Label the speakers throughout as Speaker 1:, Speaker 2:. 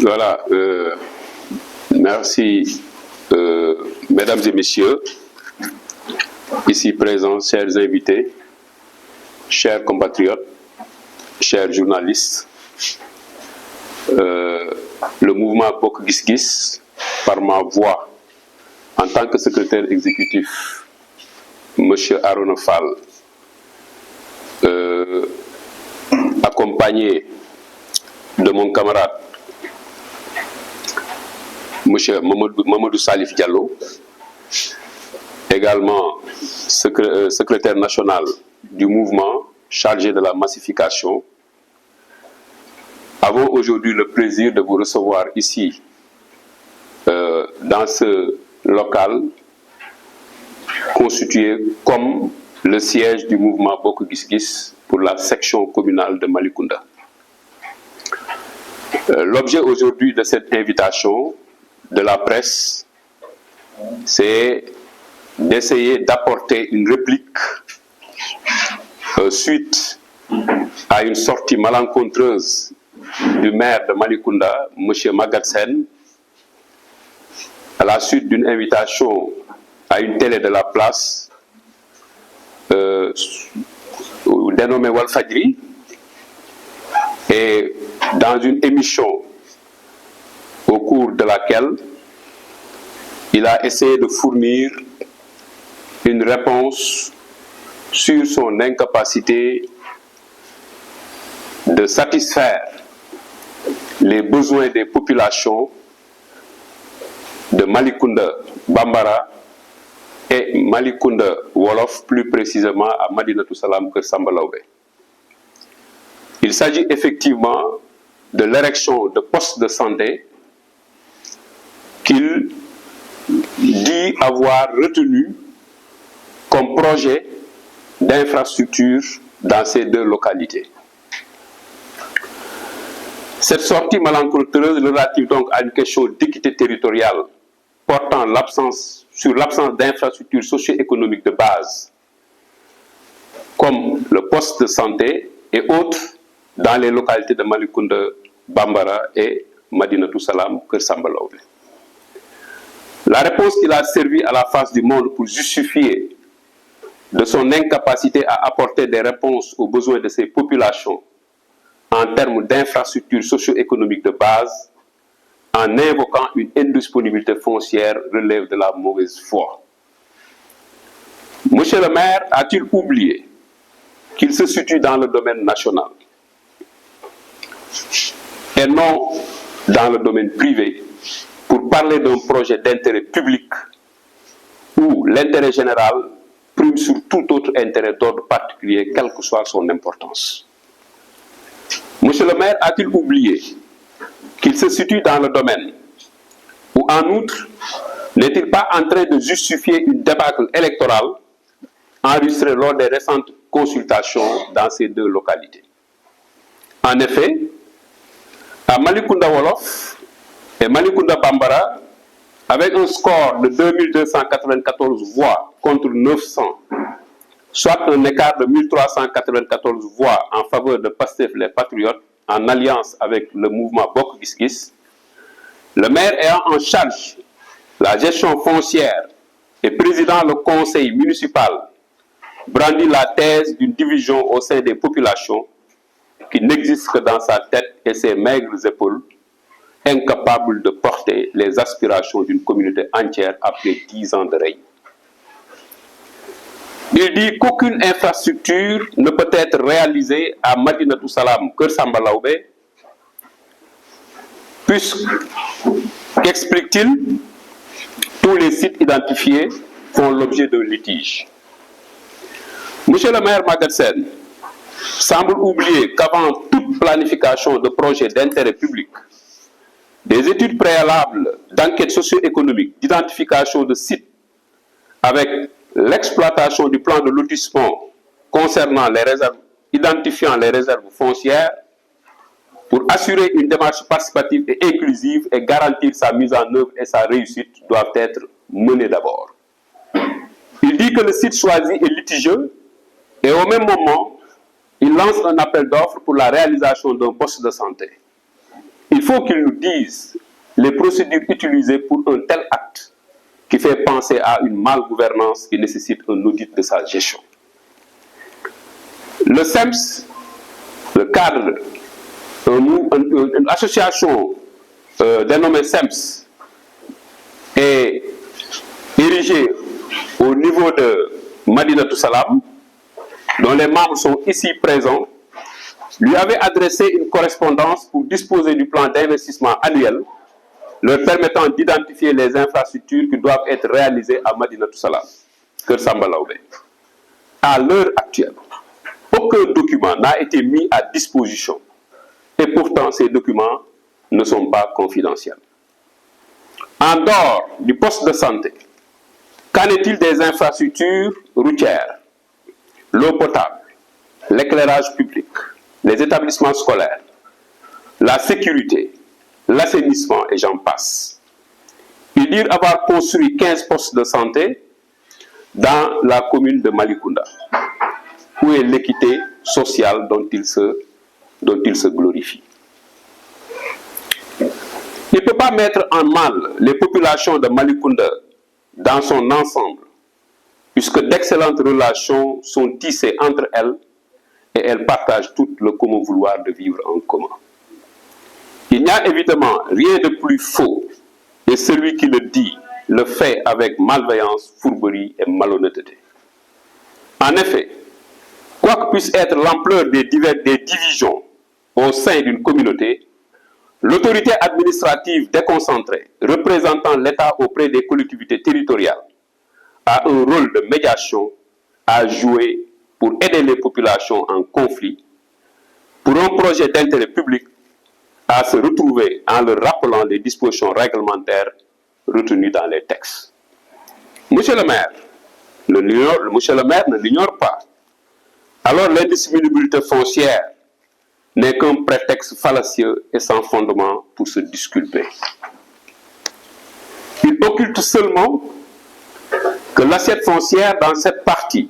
Speaker 1: Voilà, merci, mesdames et messieurs, ici présents, chers invités, chers compatriotes, chers journalistes. Le mouvement Bokk Gis Gis, par ma voix, en tant que secrétaire exécutif, M. Arona Fall, accompagné de mon camarade M. Mamadou Salif Diallo, également secrétaire national du mouvement chargé de la massification, avons aujourd'hui le plaisir de vous recevoir ici, dans ce local constitué comme le siège du mouvement Bokk Gis Gis pour la section communale de Malicounda. L'objet aujourd'hui de cette invitation de la presse, c'est d'essayer d'apporter une réplique suite à une sortie malencontreuse du maire de Malicounda, M. Magatte Sène, à la suite d'une invitation à une télé de la place dénommée Walfadjri, et dans une émission au cours de laquelle il a essayé de fournir une réponse sur son incapacité de satisfaire les besoins des populations de Malicounda Bambara et Malicounda Wolof, plus précisément à Madinatou Salam Kër Samba Lawbe. Il s'agit effectivement de l'érection de postes de santé qu'il dit avoir retenu comme projet d'infrastructure dans ces deux localités. Cette sortie malencontreuse relative donc à une question d'équité territoriale portant sur l'absence d'infrastructures socio-économiques de base, comme le poste de santé et autres dans les localités de Malicounda Bambara et Madinatou Salam Kër Samba Lawbe. La réponse qu'il a servi à la face du monde pour justifier de son incapacité à apporter des réponses aux besoins de ces populations en termes d'infrastructures socio-économiques de base, en invoquant une indisponibilité foncière, relève de la mauvaise foi. Monsieur le maire a-t-il oublié qu'il se situe dans le domaine national et non dans le domaine privé pour parler d'un projet d'intérêt public où l'intérêt général prime sur tout autre intérêt d'ordre particulier, quelle que soit son importance? Monsieur le maire a-t-il oublié qu'il se situe dans le domaine où, en outre, n'est-il pas en train de justifier une débâcle électorale enregistrée lors des récentes consultations dans ces deux localités? En effet, à Malicounda Wolof et Malicounda Bambara, avec un score de 2294 voix contre 900, soit un écart de 1394 voix en faveur de Pastef les Patriotes, en alliance avec le mouvement Bokk Gis Gis, le maire ayant en charge la gestion foncière et président le conseil municipal brandit la thèse d'une division au sein des populations qui n'existe que dans sa tête et ses maigres épaules, incapable de porter les aspirations d'une communauté entière après 10 ans de règne. Il dit qu'aucune infrastructure ne peut être réalisée à Madinatou Salam Kër Samba Lawbe, puisque, qu'explique-t-il, tous les sites identifiés font l'objet d'un litige. Monsieur le maire Magatte Sène semble oublier qu'avant toute planification de projets d'intérêt public, des études préalables d'enquête socio-économique, d'identification de sites avec l'exploitation du plan de lotissement concernant les réserves, identifiant les réserves foncières pour assurer une démarche participative et inclusive et garantir sa mise en œuvre et sa réussite doivent être menées d'abord. Il dit que le site choisi est litigieux et au même moment, il lance un appel d'offres pour la réalisation d'un poste de santé. Il faut qu'ils nous disent les procédures utilisées pour un tel acte qui fait penser à une malgouvernance qui nécessite un audit de sa gestion. Le SEMS, le cadre, une association dénommée SEMS est érigée au niveau de Madinatou Salam, dont les membres sont ici présents, lui avait adressé une correspondance pour disposer du plan d'investissement annuel leur permettant d'identifier les infrastructures qui doivent être réalisées à Madinatou Salam, Kër Samba Laobé. À l'heure actuelle, aucun document n'a été mis à disposition et pourtant ces documents ne sont pas confidentiels. En dehors du poste de santé, qu'en est-il des infrastructures routières, l'eau potable, l'éclairage public, les établissements scolaires, la sécurité, l'assainissement et j'en passe? Ils disent avoir construit 15 postes de santé dans la commune de Malicounda. Où est l'équité sociale dont il se glorifie? Il ne peut pas mettre en mal les populations de Malicounda dans son ensemble, puisque d'excellentes relations sont tissées entre elles et elles partagent tout le commun vouloir de vivre en commun. Il n'y a évidemment rien de plus faux, et celui qui le dit le fait avec malveillance, fourberie et malhonnêteté. En effet, quoi que puisse être l'ampleur des divisions au sein d'une communauté, l'autorité administrative déconcentrée représentant l'État auprès des collectivités territoriales a un rôle de médiation à jouer pour aider les populations en conflit, pour un projet d'intérêt public à se retrouver en leur rappelant les dispositions réglementaires retenues dans les textes. Monsieur le maire, monsieur le maire ne l'ignore pas. Alors l'indisponibilité foncière n'est qu'un prétexte fallacieux et sans fondement pour se disculper. Il occulte seulement que l'assiette foncière dans cette partie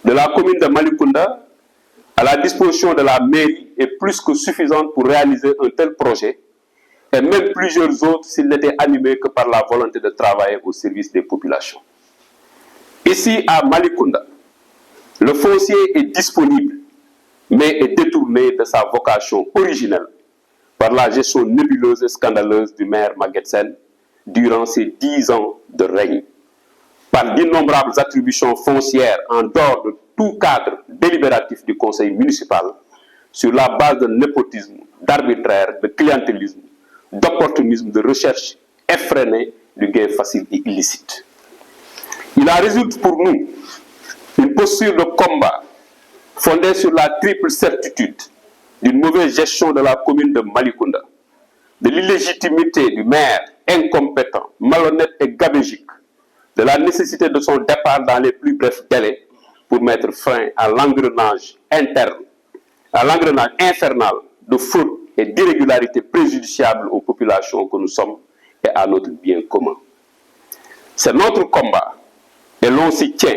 Speaker 1: de la commune de Malicounda à la disposition de la mairie est plus que suffisante pour réaliser un tel projet et même plusieurs autres s'il n'était animé que par la volonté de travailler au service des populations. Ici à Malicounda, le foncier est disponible, mais est détourné de sa vocation originelle par la gestion nébuleuse et scandaleuse du maire Maguette Sène durant ses 10 ans de règne, par d'innombrables attributions foncières en dehors de tout cadre délibératif du conseil municipal, sur la base de népotisme, d'arbitraire, de clientélisme, d'opportunisme, de recherche effrénée du gain facile et illicite. Il en résulte pour nous une posture de combat fondée sur la triple certitude d'une mauvaise gestion de la commune de Malicounda, de l'illégitimité du maire incompétent, malhonnête et gabégique, de la nécessité de son départ dans les plus brefs délais pour mettre fin à l'engrenage interne, à l'engrenage infernal de fraude et d'irrégularité préjudiciables aux populations que nous sommes et à notre bien commun. C'est notre combat et l'on s'y tient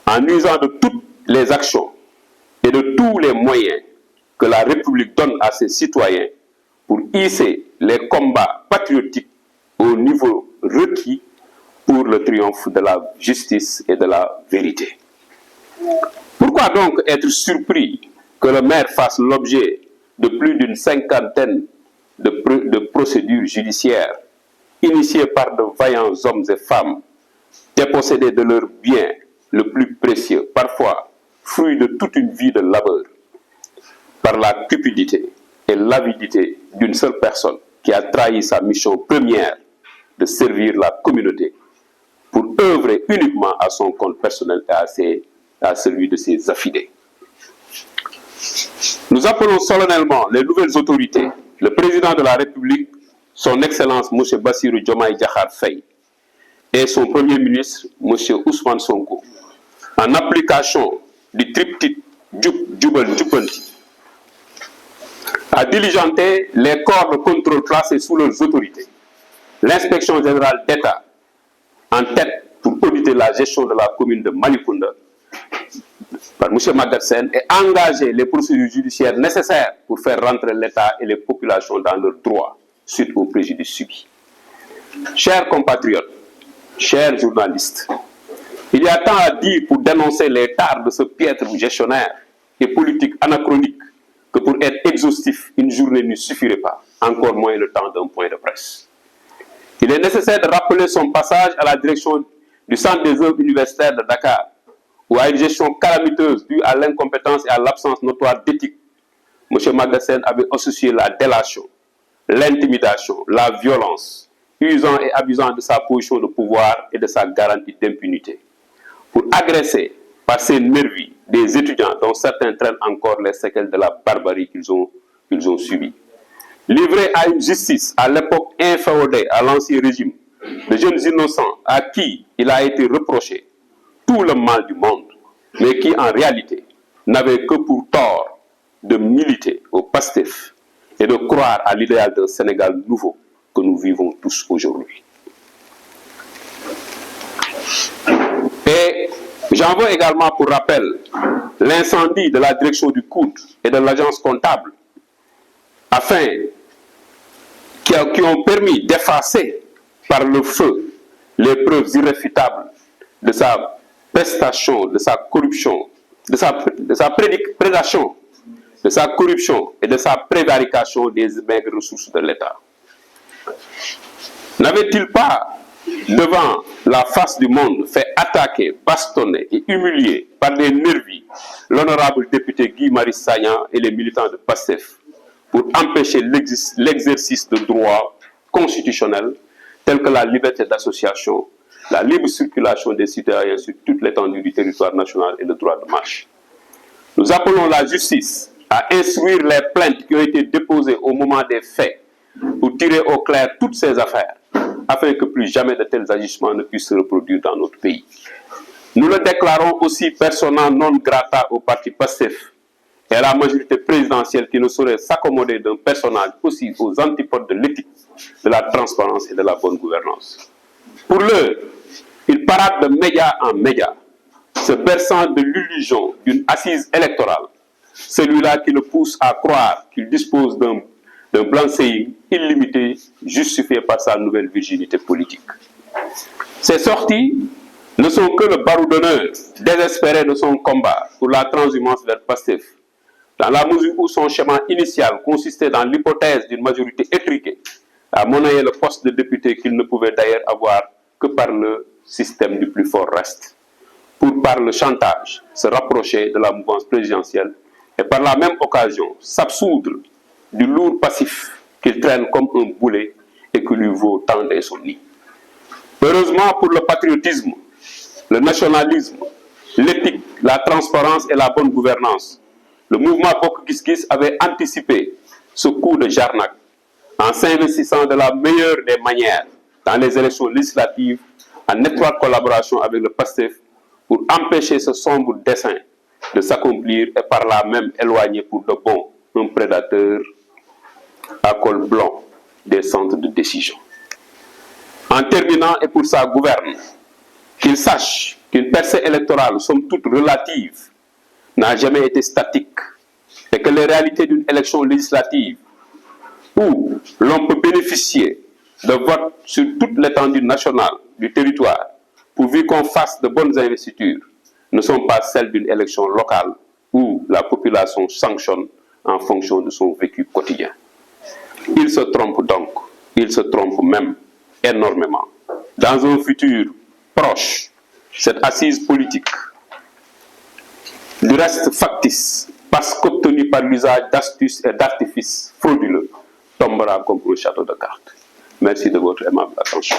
Speaker 1: en usant de toutes les actions et de tous les moyens que la République donne à ses citoyens pour hisser les combats patriotiques au niveau requis pour le triomphe de la justice et de la vérité. Pourquoi donc être surpris que le maire fasse l'objet de plus d'une cinquantaine de procédures judiciaires initiées par de vaillants hommes et femmes dépossédés de leurs biens le plus précieux, parfois fruit de toute une vie de labeur, par la cupidité et l'avidité d'une seule personne qui a trahi sa mission première de servir la communauté pour œuvrer uniquement à son compte personnel et à celui de ses affidés. Nous appelons solennellement les nouvelles autorités, le président de la République, son Excellence M. Bassirou Diomaye Diakhar Faye, et son Premier ministre, M. Ousmane Sonko, en application du triptyque Djubal Djubanti, à diligenter les corps de contrôle placés sous leurs autorités, l'inspection générale d'État en tête pour auditer la gestion de la commune de Malicounda, par M. Maguette et engager les procédures judiciaires nécessaires pour faire rentrer l'État et les populations dans leurs droits suite aux préjudices subis. Chers compatriotes, chers journalistes, il y a tant à dire pour dénoncer les tares de ce piètre gestionnaire et politique anachronique que pour être exhaustif, une journée ne suffirait pas, encore moins le temps d'un point de presse. Il est nécessaire de rappeler son passage à la direction du Centre des œuvres universitaires de Dakar, où à une gestion calamiteuse due à l'incompétence et à l'absence notoire d'éthique, M. Maguette avait associé la délation, l'intimidation, la violence, usant et abusant de sa position de pouvoir et de sa garantie d'impunité, pour agresser par ses nervis des étudiants dont certains traînent encore les séquelles de la barbarie qu'ils ont subie. Livré à une justice à l'époque inféodée à l'ancien régime, de jeunes innocents à qui il a été reproché tout le mal du monde, mais qui en réalité n'avaient que pour tort de militer au PASTEF et de croire à l'idéal d'un Sénégal nouveau que nous vivons tous aujourd'hui. Et j'en veux également pour rappel l'incendie de la direction du COUD et de l'agence comptable, qui ont permis d'effacer par le feu les preuves irréfutables de sa prestation, de sa corruption, de sa prédation, de sa corruption et de sa prévarication des maigres ressources de l'État. N'avait-il pas, devant la face du monde, fait attaquer, bastonner et humilier par des nervis l'honorable député Guy Marius Sagna et les militants de PASTEF pour empêcher l'exercice de droits constitutionnels tels que la liberté d'association, la libre circulation des citoyens sur toute l'étendue du territoire national et le droit de marche? Nous appelons la justice à instruire les plaintes qui ont été déposées au moment des faits pour tirer au clair toutes ces affaires, afin que plus jamais de tels agissements ne puissent se reproduire dans notre pays. Nous le déclarons aussi persona non grata au parti PASTEF et à la majorité présidentielle qui ne saurait s'accommoder d'un personnage aussi aux antipodes de l'éthique, de la transparence et de la bonne gouvernance. Pour l'heure, il parade de média en média, se berçant de l'illusion d'une assise électorale, celui-là qui le pousse à croire qu'il dispose d'un blanc-seing illimité justifié par sa nouvelle virginité politique. Ces sorties ne sont que le baroudonneur désespéré de son combat pour la transhumance vers PASTEF, dans la mesure où son schéma initial consistait dans l'hypothèse d'une majorité étriquée à monnayer le poste de député qu'il ne pouvait d'ailleurs avoir que par le système du plus fort reste, pour par le chantage se rapprocher de la mouvance présidentielle et par la même occasion s'absoudre du lourd passif qu'il traîne comme un boulet et qui lui vaut tant d'insomnie. Heureusement pour le patriotisme, le nationalisme, l'éthique, la transparence et la bonne gouvernance, le mouvement Bokk Gis Gis avait anticipé ce coup de Jarnac en s'investissant de la meilleure des manières dans les élections législatives en étroite collaboration avec le PASTEF pour empêcher ce sombre dessein de s'accomplir et par là même éloigner pour de bon un prédateur à col blanc des centres de décision. En terminant, et pour sa gouverne, qu'il sache qu'une percée électorale, somme toute relative, n'a jamais été statique et que les réalités d'une élection législative où l'on peut bénéficier de votes sur toute l'étendue nationale du territoire pourvu qu'on fasse de bonnes investitures ne sont pas celles d'une élection locale où la population sanctionne en fonction de son vécu quotidien. Il se trompe donc, il se trompe même énormément. Dans un futur proche, cette assise politique, du reste factice, parce qu'obtenue par l'usage d'astuces et d'artifices frauduleux, tombera comme un château de cartes. Merci de votre aimable attention.